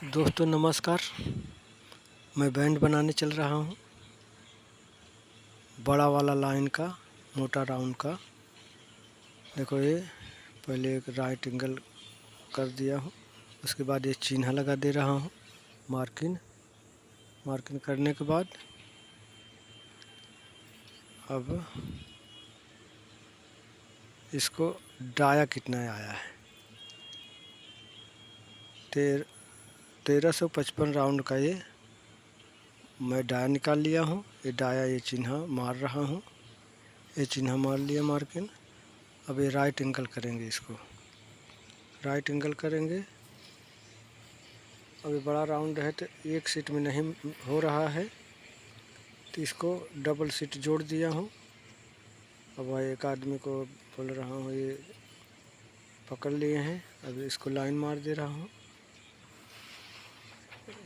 दोस्तों नमस्कार। मैं बैंड बनाने चल रहा हूँ, बड़ा वाला लाइन का, मोटा राउंड का। देखो ये पहले एक राइट एंगल कर दिया हूँ, उसके बाद ये चिन्ह लगा दे रहा हूँ। मार्किंग करने के बाद अब इसको डाया कितना आया है, 1355 राउंड का ये मैं डाया निकाल लिया हूँ। ये डाया, ये चिन्ह मार रहा हूँ, ये चिन्ह मार लिया मार्किंग। अब ये राइट एंगल करेंगे, इसको राइट एंगल करेंगे। अब ये बड़ा राउंड है तो एक सीट में नहीं हो रहा है, तो इसको डबल सीट जोड़ दिया हूँ। अब एक आदमी को बोल रहा हूँ, ये पकड़ लिए हैं। अब इसको लाइन मार दे रहा हूँ।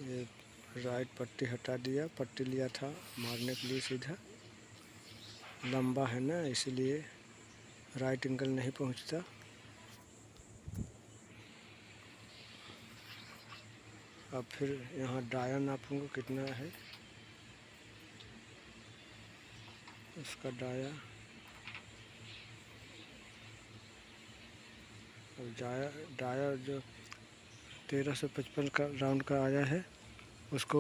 ये राइट पट्टी हटा दिया, पट्टी लिया था मारने के लिए सीधा, लंबा है ना इसलिए राइट एंगल नहीं पहुँचता। अब फिर यहाँ डाया नापूंगा कितना है, उसका डाया। अब डाया जो 1355 का राउंड का आया है, उसको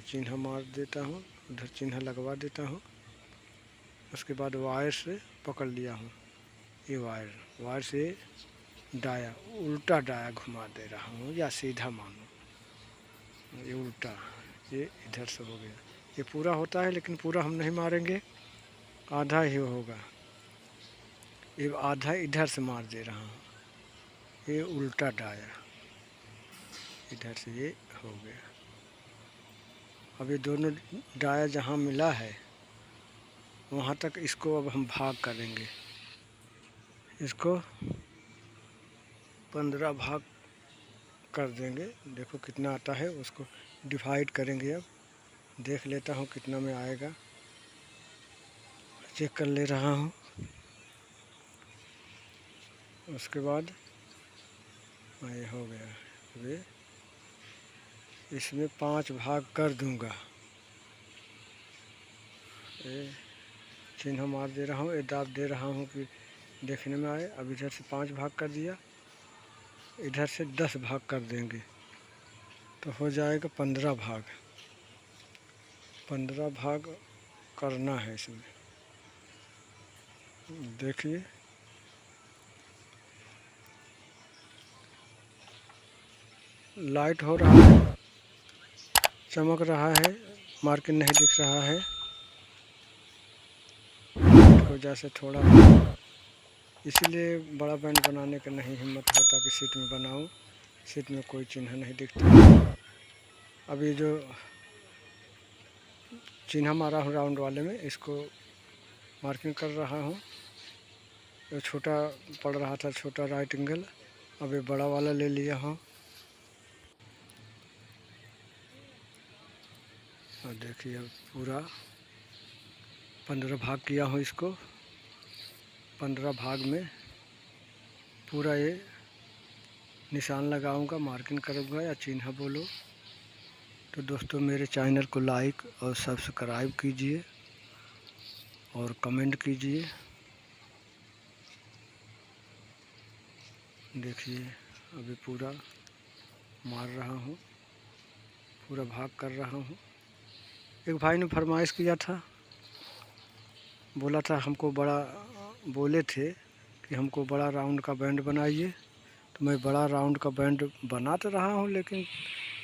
चिन्ह मार देता हूँ, उधर चिन्ह लगवा देता हूँ। उसके बाद वायर से पकड़ लिया हूँ, ये वायर से डाया, उल्टा डाया घुमा दे रहा हूँ, या सीधा मानो ये उल्टा, ये इधर से हो गया। ये पूरा होता है लेकिन पूरा हम नहीं मारेंगे, आधा ही होगा। ये आधा इधर से मार दे रहा हूँ, ये उल्टा डाया इधर से ये हो गया। अब ये दोनों डाया जहाँ मिला है वहाँ तक इसको अब हम भाग करेंगे। इसको 15 भाग कर देंगे। देखो कितना आता है, उसको डिवाइड करेंगे। अब देख लेता हूँ कितना में आएगा, चेक कर ले रहा हूँ। उसके बाद ये हो गया। वे इसमें 5 भाग कर दूंगा। ये चिन्ह मार दे रहा हूँ, ये दाब दे रहा हूँ कि देखने में आए। अब इधर से 5 भाग कर दिया, इधर से 10 भाग कर देंगे तो हो जाएगा 15 भाग। 15 भाग करना है इसमें। देखिए लाइट हो रहा है, चमक रहा है, मार्किंग नहीं दिख रहा है। लाइट वजह से थोड़ा, इसीलिए बड़ा बैंड बनाने का नहीं हिम्मत होता कि सीट में बनाऊं। सीट में कोई चिन्ह नहीं दिखता। अभी जो चिन्ह मारा हूँ राउंड वाले में, इसको मार्किंग कर रहा हूँ। जो छोटा पड़ रहा था, छोटा राइट एंगल, अब ये बड़ा वाला ले लिया हूँ। और देखिए अब पूरा 15 भाग किया हूँ इसको। 15 भाग में पूरा ये निशान लगाऊंगा, मार्किंग करूंगा या चिन्ह बोलो। तो दोस्तों मेरे चैनल को लाइक और सब्सक्राइब कीजिए और कमेंट कीजिए। देखिए अभी पूरा मार रहा हूँ, पूरा भाग कर रहा हूँ। एक भाई ने फरमाइश किया था, बोला था हमको बड़ा, बोले थे कि हमको बड़ा राउंड का बैंड बनाइए। तो मैं बड़ा राउंड का बैंड बना तो रहा हूँ, लेकिन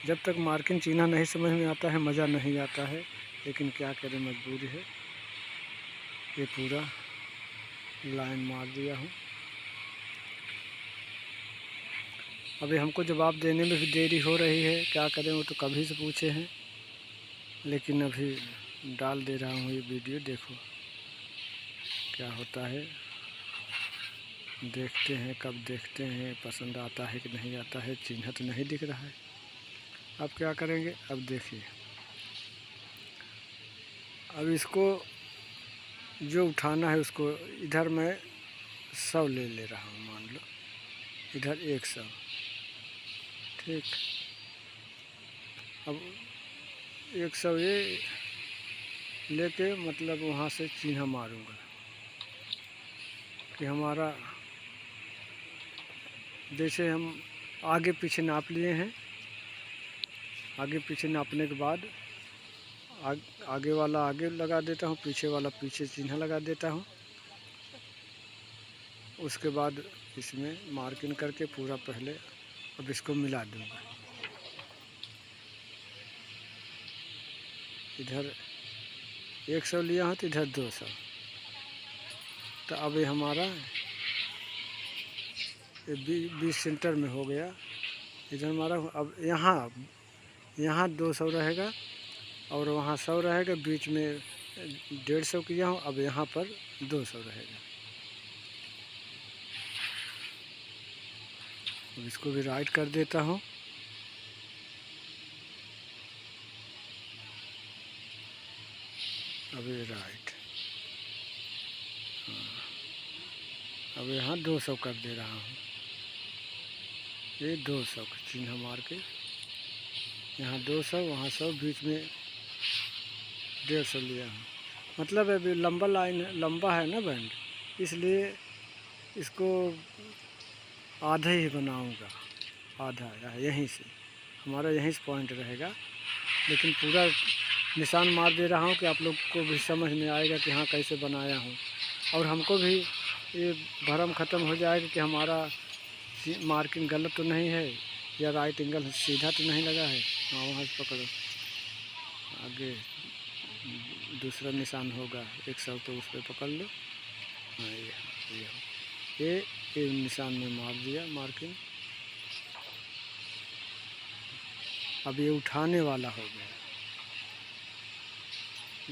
जब तक मार्किंग चिन्ह नहीं समझ में आता है मज़ा नहीं आता है। लेकिन क्या करें, मजबूरी है। ये पूरा लाइन मार दिया हूँ। अभी हमको जवाब देने में भी देरी हो रही है, क्या करें, वो तो कभी से पूछे हैं, लेकिन अभी डाल दे रहा हूँ ये वीडियो। देखो क्या होता है, देखते हैं कब देखते हैं, पसंद आता है कि नहीं आता है। चिन्ह तो नहीं दिख रहा है, अब क्या करेंगे। अब देखिए, अब इसको जो उठाना है उसको इधर मैं 100 ले रहा हूँ, मान लो इधर 100, ठीक। अब 100 ये लेके मतलब वहाँ से चिन्ह मारूंगा कि हमारा, जैसे हम आगे पीछे नाप लिए हैं, आगे पीछे नापने के बाद आगे वाला आगे लगा देता हूँ, पीछे वाला पीछे चिन्ह लगा देता हूँ। उसके बाद इसमें मार्किंग करके पूरा पहले अब इसको मिला दूँगा। इधर 100 लिया हूँ तो इधर 200, तो अब ये हमारा ये 20 सेंटर में हो गया। इधर हमारा अब यहाँ 200 रहेगा और वहाँ 100 रहेगा, बीच में 150 किया हूँ, अब यहाँ पर 200 रहेगा। अब इसको भी राइट कर देता हूँ। अब ये राइट, हाँ, अब यहाँ 200 कर दे रहा हूँ। ये 200 चिन्ह मार के यहाँ 200, वहाँ 100, बीच में 150 लिया हूँ। मतलब अभी लंबा लाइन लंबा है ना बैंड, इसलिए इसको आधा ही बनाऊंगा। आधा यहीं से हमारा यहीं से पॉइंट रहेगा, लेकिन पूरा निशान मार दे रहा हूँ कि आप लोग को भी समझ में आएगा कि हाँ कैसे बनाया हूँ, और हमको भी ये भरम ख़त्म हो जाएगा कि हमारा मार्किंग गलत तो नहीं है या राइट एंगल सीधा तो नहीं लगा है। हाँ, वहाँ से पकड़ो, आगे दूसरा निशान होगा 100, तो उस पर पकड़ लो। हाँ, ये निशान में मार दिया मार्किंग। अब ये उठाने वाला हो गया,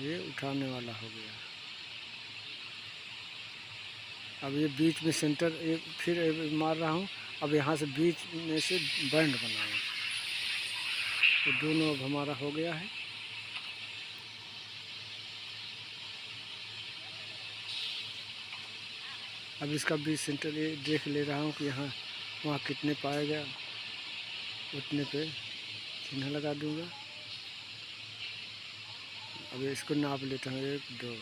ये उठाने वाला हो गया। अब ये बीच में सेंटर एक फिर मार रहा हूँ। अब यहाँ से बीच में से बैंड बनाऊँ, तो दोनों अब हमारा हो गया है। अब इसका बीच सेंटर ये देख ले रहा हूँ कि यहाँ वहाँ कितने पाएगा, उतने पे चिन्ह लगा दूँगा। अब इसको नाप लेता हूँ, 1 2,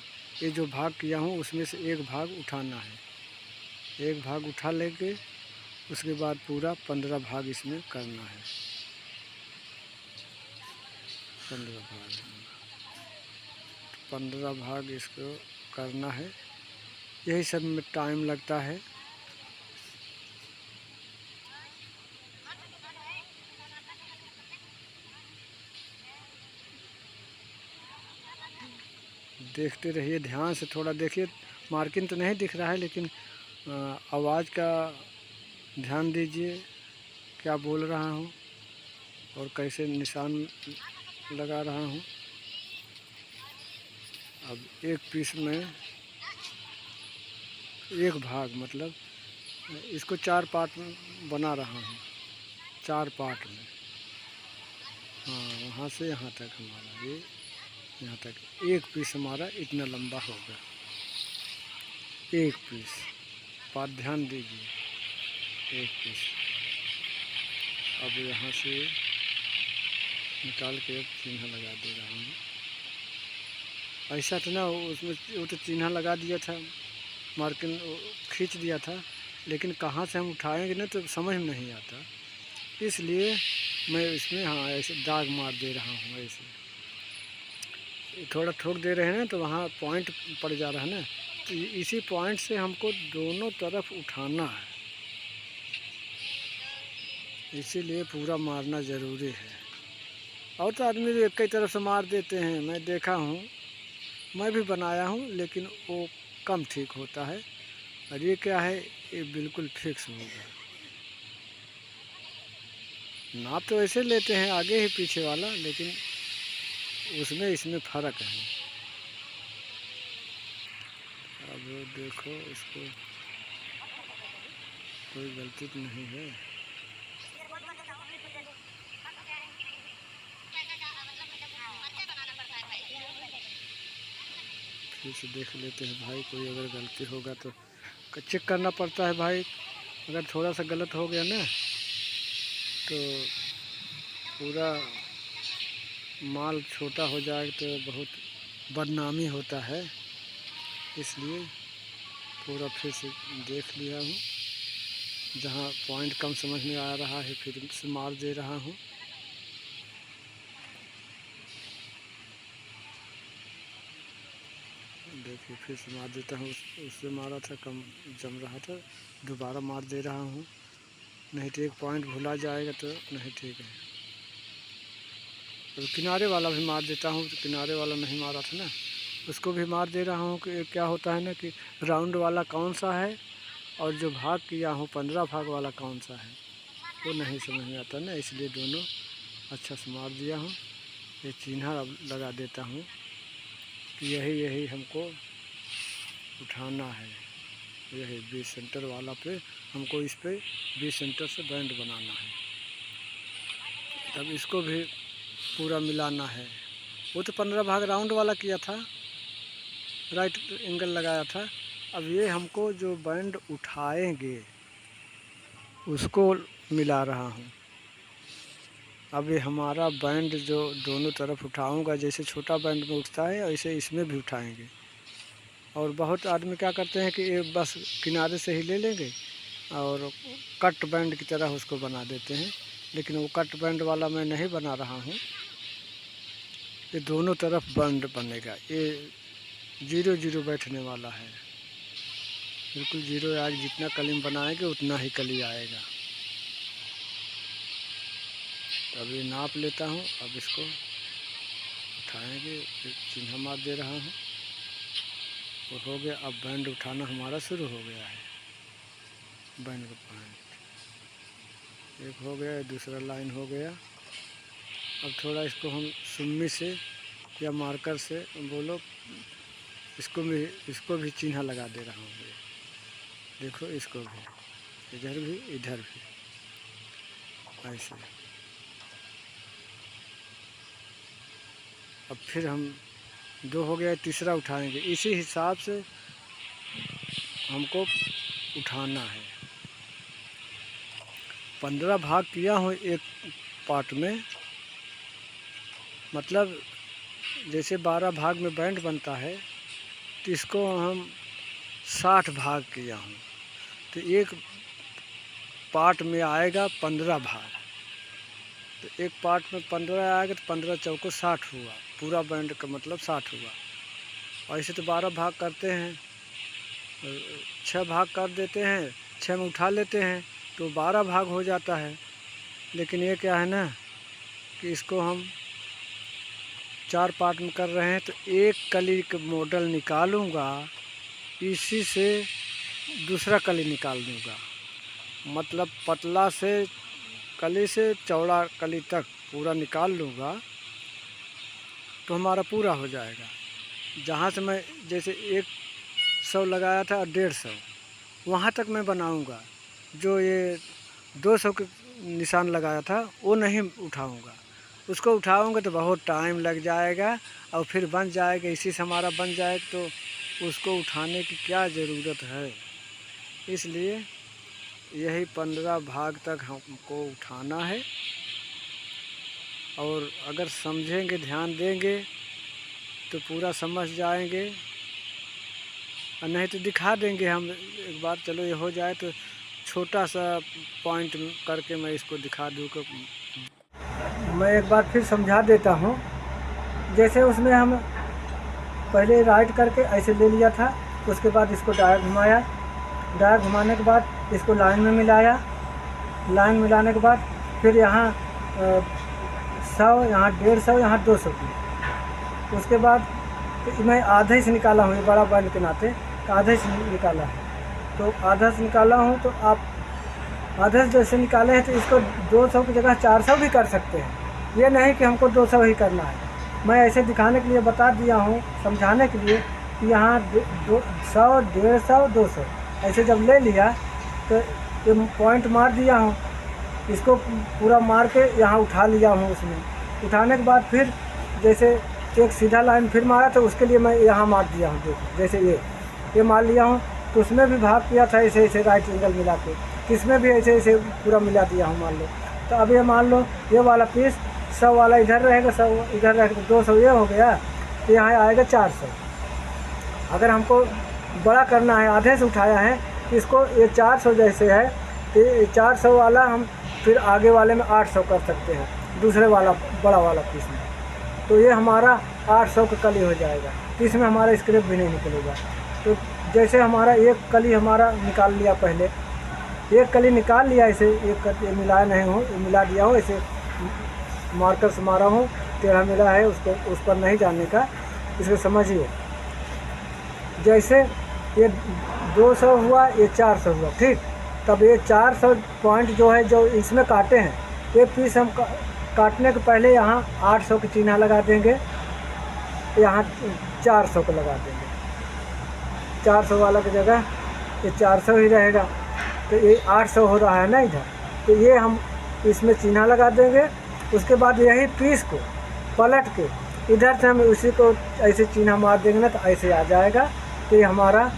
ये जो भाग किया हूँ उसमें से एक भाग उठाना है। एक भाग उठा लेके उसके बाद पूरा 15 भाग इसमें करना है। 15 भाग इसको करना है। यही सब में टाइम लगता है। देखते रहिए, ध्यान से थोड़ा देखिए। मार्किंग तो नहीं दिख रहा है, लेकिन आवाज़ का ध्यान दीजिए, क्या बोल रहा हूँ और कैसे निशान लगा रहा हूँ। अब एक पीस में एक भाग, मतलब इसको 4 पार्ट में बना रहा हूँ, 4 पार्ट में। हाँ, वहाँ से यहाँ तक हमारा ये यहाँ तक एक पीस हमारा इतना लंबा होगा। एक पीस, बात ध्यान दीजिए, एक पीस। अब यहाँ से निकाल के एक चिन्ह लगा दे रहा हूँ। ऐसा तो ना उसमें वो तो चिन्ह लगा दिया था, मार्किंग खींच दिया था, लेकिन कहाँ से हम उठाएंगे ना तो समझ में नहीं आता, इसलिए मैं इसमें हाँ ऐसे दाग मार दे रहा हूँ। ऐसे थोड़ा ठोक दे रहे हैं ना, तो वहाँ पॉइंट पड़ जा रहा है ना, तो इसी पॉइंट से हमको दोनों तरफ उठाना है, इसीलिए पूरा मारना ज़रूरी है। और तो आदमी एक ही तरफ से मार देते हैं, मैं देखा हूँ, मैं भी बनाया हूँ, लेकिन वो कम ठीक होता है। और ये क्या है, ये बिल्कुल फिक्स होगा। नाप तो ऐसे लेते हैं आगे ही पीछे वाला, लेकिन उसमें इसमें फ़र्क है। अब देखो, इसको कोई गलती तो नहीं है। फिर से देख लेते हैं भाई, कोई अगर गलती होगा तो चेक करना पड़ता है भाई। अगर थोड़ा सा गलत हो गया ना तो पूरा माल छोटा हो जाए तो बहुत बदनामी होता है, इसलिए पूरा फिर से देख लिया हूँ। जहाँ पॉइंट कम समझ में आ रहा है फिर से मार दे रहा हूँ। देखिए फिर से मार देता हूँ। उससे मारा था, कम जम रहा था, दोबारा मार दे रहा हूँ, नहीं तो एक पॉइंट भुला जाएगा तो नहीं ठीक है। तो किनारे वाला भी मार देता हूँ, तो किनारे वाला नहीं मारा था ना, उसको भी मार दे रहा हूँ कि क्या होता है ना कि राउंड वाला कौन सा है और जो भाग किया हूँ 15 भाग वाला कौन सा है वो नहीं समझ में आता ना, इसलिए दोनों अच्छा से मार दिया हूँ। ये चिन्हा अब लगा देता हूँ कि यही हमको उठाना है, यही 20 सेंटर वाला पे हमको इस पे 20 सेंटर से बैंड बनाना है। तब इसको भी पूरा मिलाना है। वो तो 15 भाग राउंड वाला किया था, राइट एंगल लगाया था। अब ये हमको जो बैंड उठाएंगे उसको मिला रहा हूँ। अब ये हमारा बैंड जो दोनों तरफ उठाऊंगा, जैसे छोटा बैंड में उठता है ऐसे इसमें भी उठाएंगे। और बहुत आदमी क्या करते हैं कि ये बस किनारे से ही ले लेंगे और कट बैंड की तरह उसको बना देते हैं, लेकिन वो कट बैंड वाला मैं नहीं बना रहा हूँ। ये दोनों तरफ बैंड बनेगा, ये 0-0 बैठने वाला है, बिल्कुल 0। आज जितना कली बनाएंगे उतना ही कली आएगा। अब ये नाप लेता हूँ, अब इसको उठाएंगे, चिन्ह मार दे रहा हूँ, वो हो गया। अब बैंड उठाना हमारा शुरू हो गया है। बैंड का पॉइंट एक हो गया, दूसरा लाइन हो गया। अब थोड़ा इसको हम सुम्मी से या मार्कर से बोलो, इसको भी चिन्ह लगा दे रहा हूँ। देखो इसको भी, इधर भी इधर भी ऐसे। अब फिर हम 2 हो गया, तीसरा उठाएंगे। इसी हिसाब से हमको उठाना है। 15 भाग किया हूँ एक पार्ट में, मतलब जैसे 12 भाग में बैंड बनता है तो इसको हम 60 भाग किया हूँ, तो एक पार्ट में आएगा 15 भाग। तो एक पार्ट में 15 आएगा तो 15 चौको 60 हुआ, पूरा बैंड का मतलब 60 हुआ। और ऐसे तो 12 भाग करते हैं, 6 भाग कर देते हैं, 6 में उठा लेते हैं तो 12 भाग हो जाता है। लेकिन ये क्या है ना कि इसको हम 4 पार्ट में कर रहे हैं, तो एक कली का मॉडल निकालूंगा, इसी से दूसरा कली निकाल दूंगा। मतलब पतला से कली से चौड़ा कली तक पूरा निकाल लूँगा तो हमारा पूरा हो जाएगा। जहाँ से मैं जैसे 100 लगाया था 150, वहाँ तक मैं बनाऊँगा। जो ये 200 के निशान लगाया था वो नहीं उठाऊँगा, उसको उठाऊँगा तो बहुत टाइम लग जाएगा और फिर बन जाएगा। इसी से हमारा बन जाए तो उसको उठाने की क्या ज़रूरत है। इसलिए यही 15 भाग तक हमको उठाना है। और अगर समझेंगे, ध्यान देंगे तो पूरा समझ जाएंगे, और नहीं तो दिखा देंगे हम एक बार। चलो ये हो जाए तो छोटा सा पॉइंट करके मैं इसको दिखा दूँ। मैं एक बार फिर समझा देता हूँ। जैसे उसमें हम पहले राइट करके ऐसे ले लिया था, उसके बाद इसको डायर घुमाया, डायर घुमाने के बाद इसको लाइन में मिलाया, लाइन मिलाने के बाद फिर यहाँ 100, यहाँ 150, यहाँ 200 की। उसके बाद तो मैं आधे से निकाला हूँ, ये बड़ा बैंड के नाते आधे से निकाला है। तो आधा से निकाला हूँ तो आप आधे से जैसे निकाले हैं तो इसको 200 की जगह 400 भी कर सकते हैं। ये नहीं कि हमको 200 ही करना है। मैं ऐसे दिखाने के लिए बता दिया हूँ, समझाने के लिए कि यहाँ 100, 150, 200 ऐसे जब ले लिया तो ये पॉइंट मार दिया हूँ, इसको पूरा मार के यहाँ उठा लिया हूँ। उसमें उठाने के बाद फिर जैसे एक सीधा लाइन फिर मारा तो उसके लिए मैं यहाँ मार दिया हूँ। देखो जैसे ये मार लिया हूँ, तो उसमें भी भाग किया था ऐसे ऐसे राइट एंगल मिला के, इसमें भी ऐसे ऐसे पूरा मिला दिया हूँ मान लो। तो अब ये मान लो ये वाला पीस 100 वाला इधर रहेगा, 100 इधर रहेगा, 200 ये हो गया, तो यहाँ आएगा 400। अगर हमको बड़ा करना है, आधे से उठाया है, इसको ये 400 जैसे है, तो ये 400 वाला हम फिर आगे वाले में 800 कर सकते हैं, दूसरे वाला बड़ा वाला पीस में। तो ये हमारा 800 का कली हो जाएगा, तो इसमें हमारा स्क्रैप भी नहीं निकलेगा। तो जैसे हमारा एक कली हमारा निकाल लिया, पहले एक कली निकाल लिया, इसे एक मिलाया नहीं हो, मिला दिया हो, इसे मार्कर से मारा हूँ, टेढ़ा मिला है, उसको उस पर नहीं जाने का, इसको समझिए। जैसे ये 200 हुआ, ये 400 हुआ, ठीक। तब ये 400 पॉइंट जो है, जो इसमें काटे हैं, ये पीस हम काटने के पहले यहाँ 800 की चिन्ह लगा देंगे, यहाँ 400 को लगा देंगे। 400 वाला की जगह ये 400 ही रहेगा, तो ये 800 हो रहा है ना इधर, तो ये हम इसमें चिन्ह लगा देंगे। उसके बाद यही पीस को पलट के इधर से हम उसी को ऐसे चिन्ह मार देंगे ना, तो ऐसे आ जाएगा। तो ये हमारा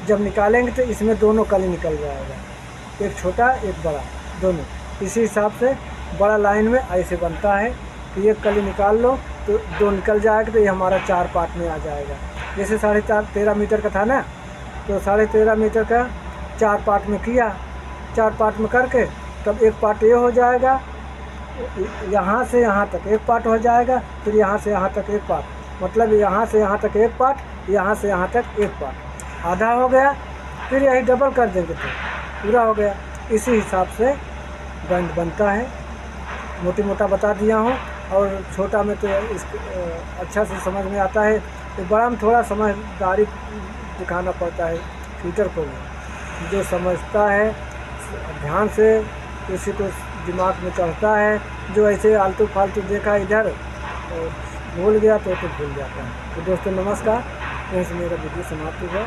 जब निकालेंगे तो इसमें दोनों कली निकल जाएगा, एक छोटा एक बड़ा, दोनों। इसी हिसाब से बड़ा लाइन में ऐसे बनता है कि एक कली निकाल लो तो 2 निकल जाएगा, तो ये हमारा 4 पार्ट में आ जाएगा। जैसे 13.5 मीटर का था ना, तो 13.5 मीटर का 4 पार्ट में किया, 4 पार्ट में करके तब एक पार्ट ये हो जाएगा, यहाँ से यहाँ तक एक पार्ट हो जाएगा, फिर यहाँ से यहाँ तक एक पार्ट, मतलब यहाँ से यहाँ तक एक पार्ट, यहाँ से यहाँ तक एक पार्ट, आधा हो गया। फिर यही डबल कर देंगे तो पूरा हो गया। इसी हिसाब से बंद बनता है। मोटी मोटा बता दिया हूँ, और छोटा में तो इसको अच्छा से समझ में आता है, तो बड़ा में थोड़ा समझदारी दिखाना पड़ता है फीटर को भी। जो समझता है ध्यान से, उसी को दिमाग में चढ़ता है। जो ऐसे आलतू फालतू देखा इधर और भूल गया तो भूल जाता है। तो दोस्तों नमस्कार, यहीं से मेरा वीडियो समाप्त हुआ।